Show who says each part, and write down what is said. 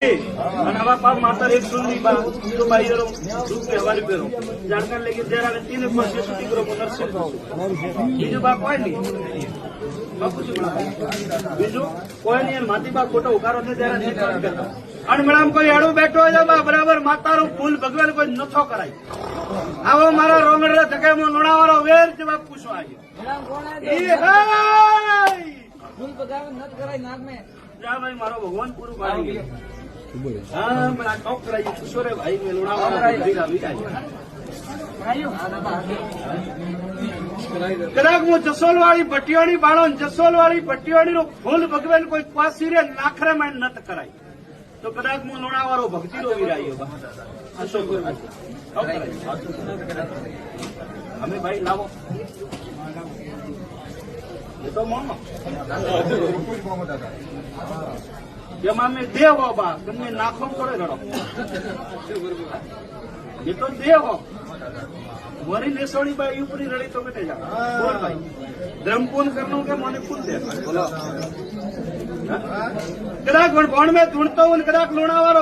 Speaker 1: बाप माता एक सुननी बा तो भाई रूप के हवाले पे जानकार लेके दे रहा है 3 वर्ष से छुट्टी करो नर्सिंग ये जो बाप कोई नहीं बापू जी बीजू कोई नहीं माती बा खोटो उकारो दे रहा नहीं करता अन मैडम कोई आड़ू बैठो है बा बराबर माता रो फूल भगवान कोई नथो कराई आवो मारा रोंगड़ा जगे मो लोणावारो वेर जवाब पूछो आयो ई हाय फूल भगवान नथ कराई नाक में जा भाई मारो भगवान पूરું પાડી ગયો हाँ मैं टॉप कराई किशोरे भाई में लोणावाला कदाच वो जसोल वाली भटियाणी बाळो जसोल वाली भटियाणी रो फूल भगवान कोई क्वासी रे नाखरे में नत कराई तो कदाच मो लोणावारो भक्ति रो वीरायो अशोक हमें भाई लावो ये तो मामा જેમાં મેં દેહ હો બા તમને નાખો પડે રડો એ તો દેહ હો મારી લેસોડી બાઈ ઉપરી રડી તો બેઠે જા બોલ ભાઈ ધર્મપૂન કરનું કે મને પૂન દે બોલો કદાચ ભણ में ધૂણતો હું કદાચ લોણાવાળો